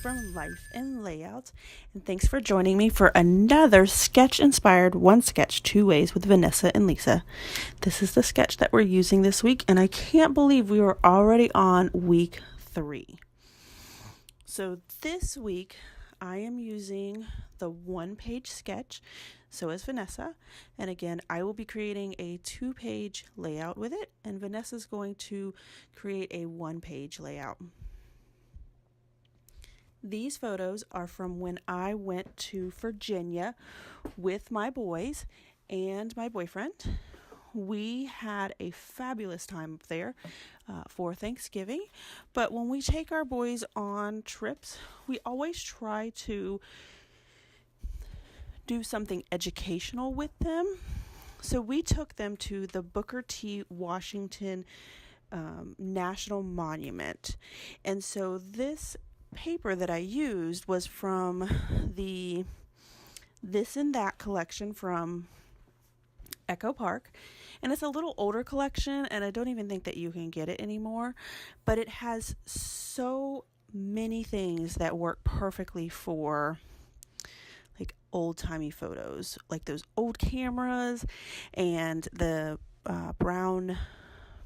from Life and Layouts, and thanks for joining me for another sketch-inspired One Sketch Two Ways with Vanessa and Lisa. This is the sketch that we're using this week, and I can't believe we were already on week 3. So this week, I am using the one-page sketch, so is Vanessa, and again, I will be creating a 2-page layout with it, and Vanessa's going to create a 1-page layout. These photos are from when I went to Virginia with my boys and my boyfriend. We had a fabulous time up there for Thanksgiving, but when we take our boys on trips, we always try to do something educational with them. So we took them to the Booker T. Washington National Monument. And so this paper that I used was from the This and That collection from Echo Park, and it's a little older collection, and I don't even think that you can get it anymore, but it has so many things that work perfectly for like old-timey photos, like those old cameras and the brown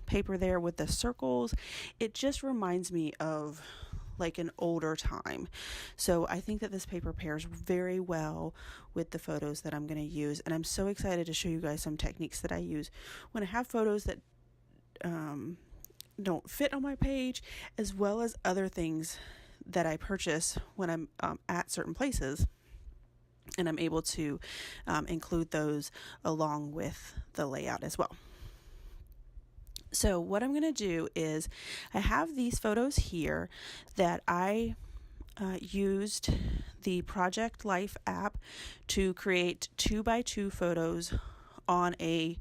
paper there with the circles. It just reminds me of like an older time. So I think that this paper pairs very well with the photos that I'm going to use, and I'm so excited to show you guys some techniques that I use when I have photos that don't fit on my page, as well as other things that I purchase when I'm at certain places, and I'm able to include those along with the layout as well. So what I'm going to do is I have these photos here that I used the Project Life app to create 2x2 photos on a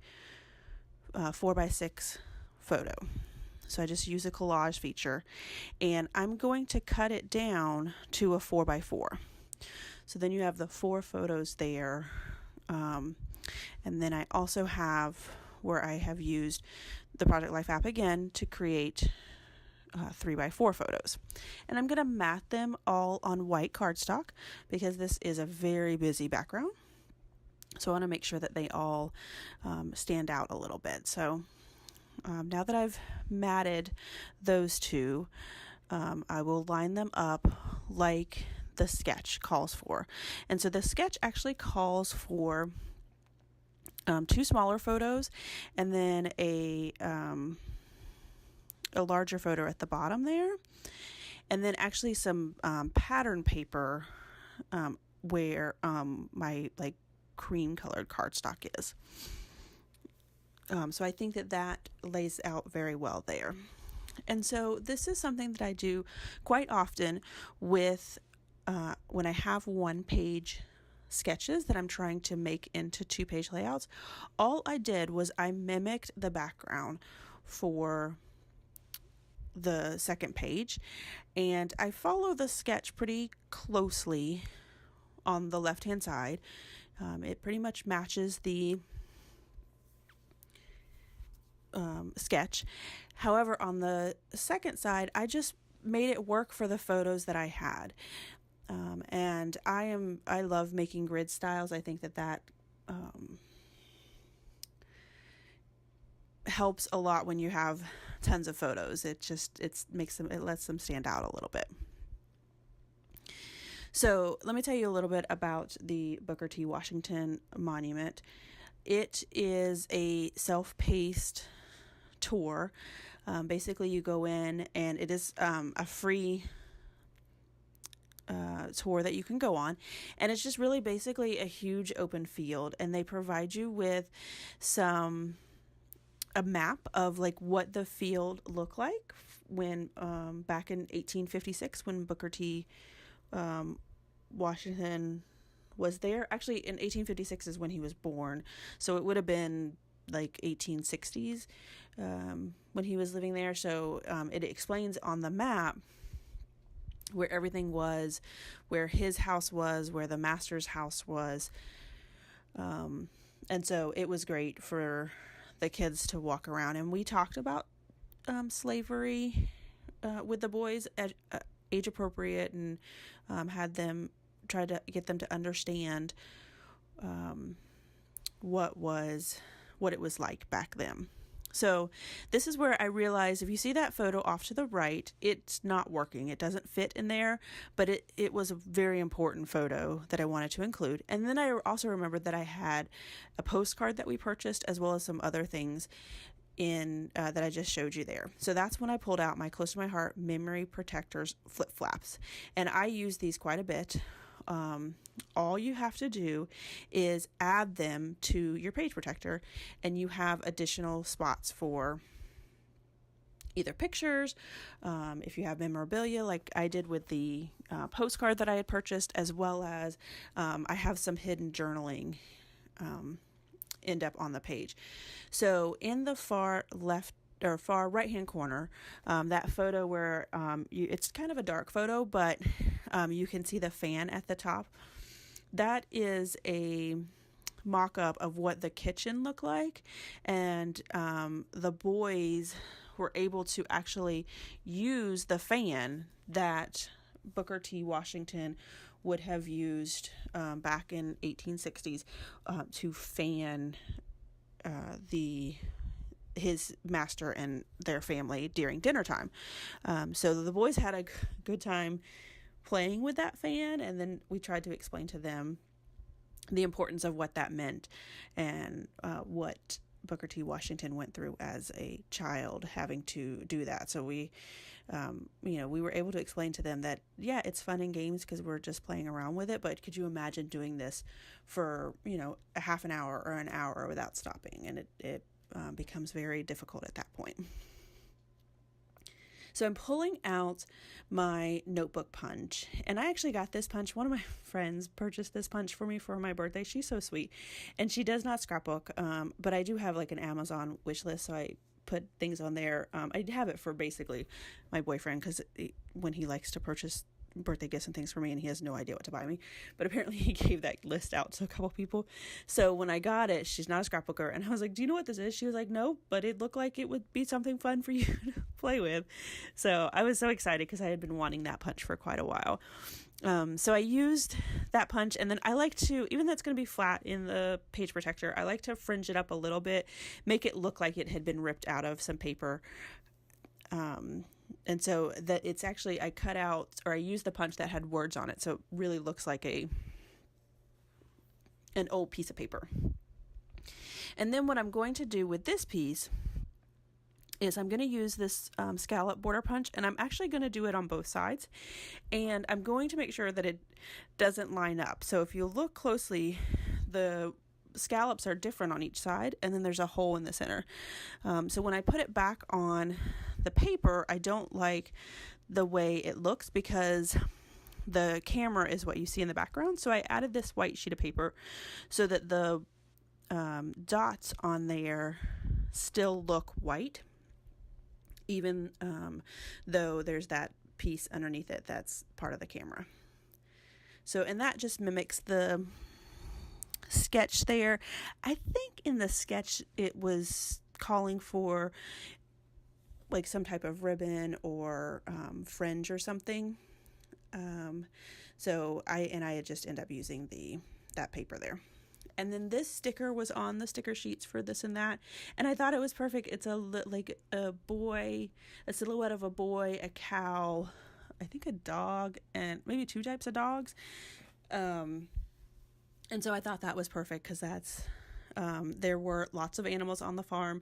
4x6 photo. So I just use a collage feature, and I'm going to cut it down to a 4x4. So then you have the 4 photos there. And then I also have where I have used the Project Life app again to create 3x4 photos. And I'm going to mat them all on white cardstock because this is a very busy background. So I want to make sure that they all stand out a little bit. So now that I've matted those two, I will line them up like the sketch calls for. And so the sketch actually calls for 2 smaller photos and then a larger photo at the bottom there, and then actually some pattern paper where my like cream colored cardstock is. So I think that lays out very well there. And so this is something that I do quite often with when I have 1-page sketches that I'm trying to make into 2-page layouts. All I did was I mimicked the background for the second page, and I follow the sketch pretty closely on the left hand side. It pretty much matches the sketch. However, on the second side, I just made it work for the photos that I had. And I love making grid styles. I think that helps a lot when you have tons of photos. It lets them stand out a little bit. So let me tell you a little bit about the Booker T. Washington Monument. It is a self-paced tour. Basically, you go in, and it is a free tour that you can go on, and it's just really basically a huge open field, and they provide you with a map of like what the field looked like when back in 1856 when Booker T. Washington was there. Actually, in 1856 is when he was born, so it would have been like 1860s when he was living there. So it explains on the map where everything was, where his house was, where the master's house was. And so it was great for the kids to walk around. And we talked about slavery with the boys age appropriate, and had them try to get them to understand what it was like back then. So this is where I realized, if you see that photo off to the right, it's not working. It doesn't fit in there, but it was a very important photo that I wanted to include. And then I also remembered that I had a postcard that we purchased, as well as some other things in that I just showed you there. So that's when I pulled out my Close to My Heart Memory Protectors flip flaps. And I use these quite a bit. All you have to do is add them to your page protector, and you have additional spots for either pictures, if you have memorabilia like I did with the postcard that I had purchased, as well as I have some hidden journaling end up on the page. So in the far left or far right hand corner, that photo where it's kind of a dark photo, but you can see the fan at the top. That is a mock-up of what the kitchen looked like, and the boys were able to actually use the fan that Booker T. Washington would have used back in 1860s to fan his master and their family during dinner time. So the boys had a good time playing with that fan, and then we tried to explain to them the importance of what that meant, and what Booker T. Washington went through as a child having to do that. So we were able to explain to them that, yeah, it's fun and games because we're just playing around with it, but could you imagine doing this for, a half an hour or an hour without stopping? And it becomes very difficult at that point. So I'm pulling out my notebook punch, and I actually got this punch. One of my friends purchased this punch for me for my birthday. She's so sweet, and she does not scrapbook, but I do have like an Amazon wish list, so I put things on there. I have it for basically my boyfriend, because when he likes to purchase birthday gifts and things for me, and he has no idea what to buy me, but apparently he gave that list out to a couple people. So when I got it, she's not a scrapbooker, and I was like, do you know what this is? She was like, no, but it looked like it would be something fun for you to play with. So I was so excited because I had been wanting that punch for quite a while. So I used that punch, and then I like to, even though it's going to be flat in the page protector, I like to fringe it up a little bit, make it look like it had been ripped out of some paper. And so that it's actually, I cut out, or I used the punch that had words on it, so it really looks like an old piece of paper. And then what I'm going to do with this piece is I'm going to use this scallop border punch, and I'm actually going to do it on both sides, and I'm going to make sure that it doesn't line up. So if you look closely, the scallops are different on each side, and then there's a hole in the center. So when I put it back on the paper, I don't like the way it looks because the camera is what you see in the background. So I added this white sheet of paper so that the dots on there still look white, even though there's that piece underneath it that's part of the camera. So, and that just mimics the sketch there. I think in the sketch it was calling for like some type of ribbon or fringe or something. So I had just ended up using that paper there. And then this sticker was on the sticker sheets for this and that, and I thought it was perfect. It's like a boy, a silhouette of a boy, a cow, I think a dog, and maybe two types of dogs. And so I thought that was perfect because that's there were lots of animals on the farm.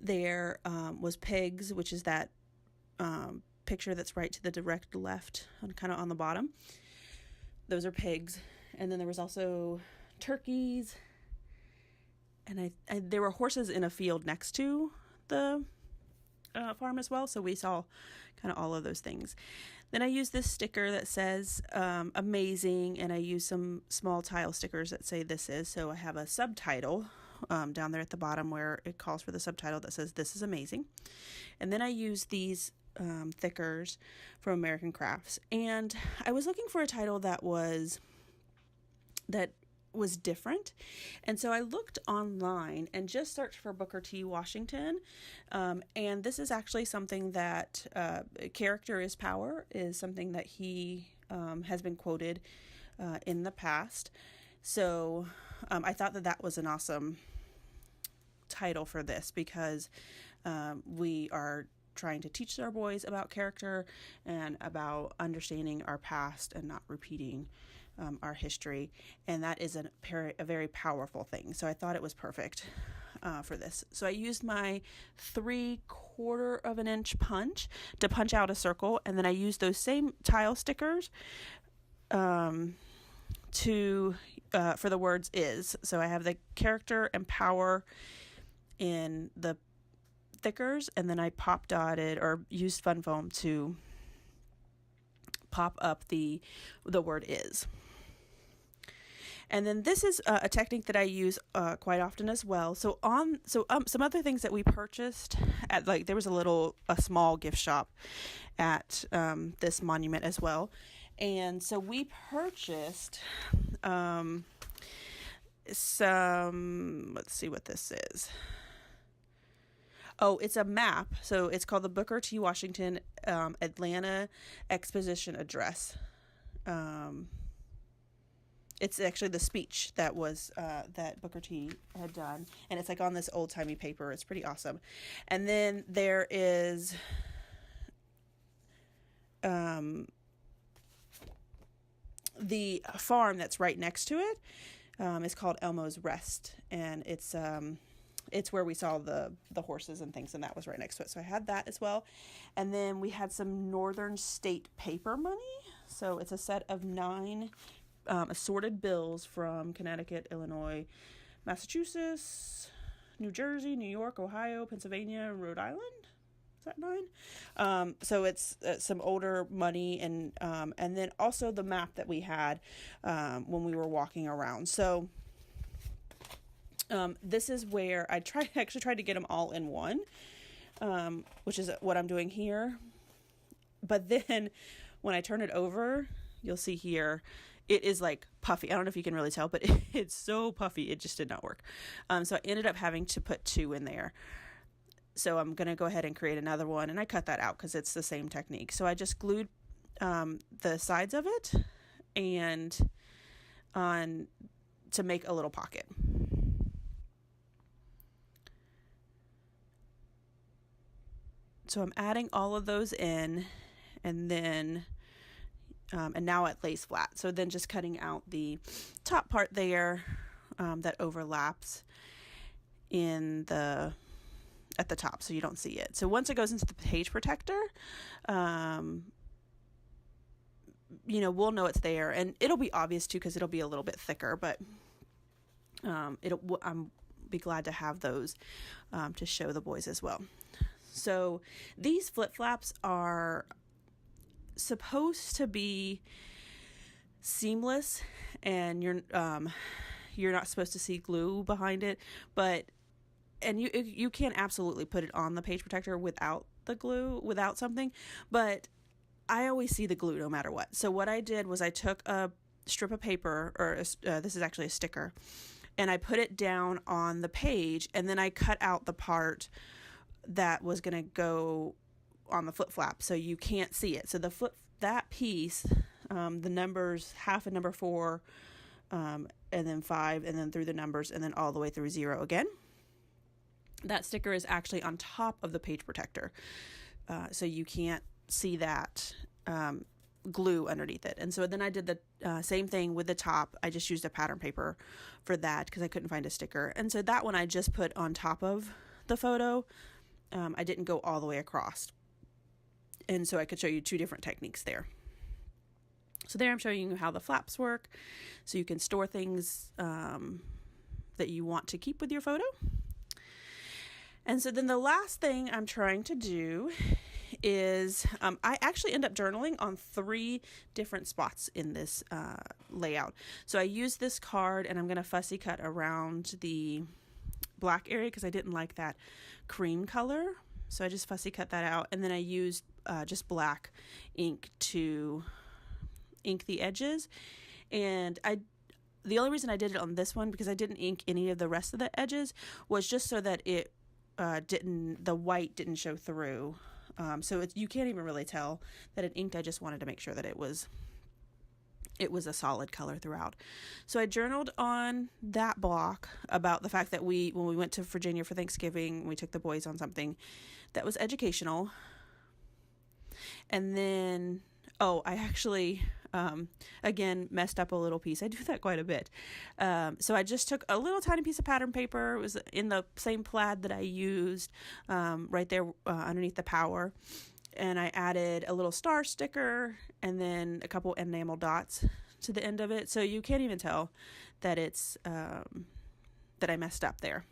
There was pigs, which is that picture that's right to the direct left, kind of on the bottom. Those are pigs. And then there was also turkeys, and there were horses in a field next to the farm as well, so we saw kind of all of those things. Then I used this sticker that says amazing, and I used some small tile stickers that say this is. So I have a subtitle down there at the bottom where it calls for the subtitle that says this is amazing. And then I used these thickers from American Crafts, and I was looking for a title that was different. And so I looked online and just searched for Booker T. Washington. And this is actually something that character is power is something that he has been quoted in the past. So I thought that that was an awesome title for this because we are trying to teach our boys about character and about understanding our past and not repeating our history, and that is a very powerful thing. So I thought it was perfect for this. So I used my 3/4 of an inch punch to punch out a circle, and then I used those same tile stickers for the words is. So I have the character and power in the stickers, and then I pop dotted or used fun foam to pop up the word is. And then this is a technique that I use quite often as well. So some other things that we purchased at, like, there was a small gift shop at this monument as well. And so we purchased some, let's see what this is. Oh, it's a map. So it's called the Booker T. Washington Atlanta Exposition Address. It's actually the speech that was that Booker T had done, and it's like on this old timey paper. It's pretty awesome. And then there is the farm that's right next to it. It's called Elmo's Rest, and it's where we saw the horses and things, and that was right next to it. So I had that as well. And then we had some Northern State paper money. So it's a set of 9 assorted bills from Connecticut, Illinois, Massachusetts, New Jersey, New York, Ohio, Pennsylvania, Rhode Island. Is that 9? So it's some older money, and then also the map that we had when we were walking around. So this is where I actually tried to get them all in one, which is what I'm doing here. But then when I turn it over, you'll see here, it is like puffy. I don't know if you can really tell, but it's so puffy. It just did not work. So I ended up having to put 2 in there. So I'm going to go ahead and create another one. And I cut that out because it's the same technique. So I just glued the sides of it and to make a little pocket. So I'm adding all of those in, and then and now it lays flat. So then just cutting out the top part there that overlaps at the top so you don't see it. So once it goes into the page protector, we'll know it's there, and it'll be obvious too because it'll be a little bit thicker, but I'm be glad to have those to show the boys as well. So these flip-flaps are supposed to be seamless, and you're not supposed to see glue behind it, and you can absolutely put it on the page protector without the glue, without something, but I always see the glue no matter what. So what I did was I took a strip of paper, or this is actually a sticker, and I put it down on the page, and then I cut out the part that was going to go on the flip flap so you can't see it. So that piece, the numbers, half of number 4, and then 5, and then through the numbers, and then all the way through 0 again. That sticker is actually on top of the page protector, so you can't see that glue underneath it. And so then I did the same thing with the top. I just used a pattern paper for that because I couldn't find a sticker. And so that one I just put on top of the photo. I didn't go all the way across. And so I could show you 2 different techniques there. So there I'm showing you how the flaps work, so you can store things that you want to keep with your photo. And so then the last thing I'm trying to do is I actually end up journaling on 3 different spots in this layout. So I used this card, and I'm going to fussy cut around the black area because I didn't like that cream color. So I just fussy cut that out, and then I used just black ink to ink the edges. And the only reason I did it on this one, because I didn't ink any of the rest of the edges, was just so that it the white didn't show through. So you can't even really tell that it inked. I just wanted to make sure that it was a solid color throughout. So I journaled on that block about the fact that when we went to Virginia for Thanksgiving, we took the boys on something that was educational. And then, I actually, again, messed up a little piece. I do that quite a bit. So I just took a little tiny piece of pattern paper. It was in the same plaid that I used right there underneath the power. And I added a little star sticker and then a couple enamel dots to the end of it. So you can't even tell that it's that I messed up there.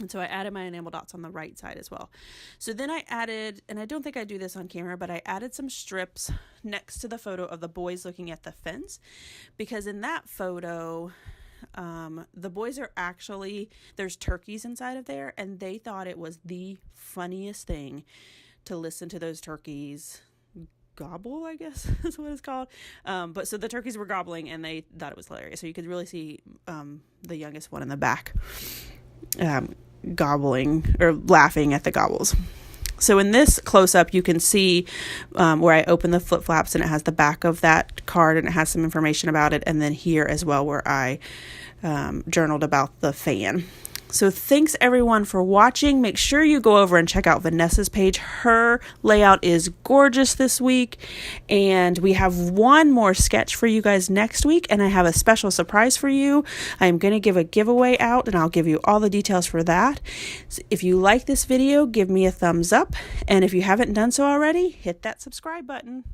And so I added my enamel dots on the right side as well. So then I added, and I don't think I do this on camera, but I added some strips next to the photo of the boys looking at the fence, because in that photo, the boys are actually, there's turkeys inside of there, and they thought it was the funniest thing to listen to those turkeys gobble, I guess is what it's called. But so the turkeys were gobbling and they thought it was hilarious. So you could really see the youngest one in the back gobbling or laughing at the gobbles. So in this close-up, you can see where I open the flip flaps and it has the back of that card and it has some information about it. And then here as well where I journaled about the fan. So thanks everyone for watching. Make sure you go over and check out Vanessa's page. Her layout is gorgeous this week. And we have one more sketch for you guys next week. And I have a special surprise for you. I'm going to give a giveaway out and I'll give you all the details for that. So if you like this video, give me a thumbs up. And if you haven't done so already, hit that subscribe button.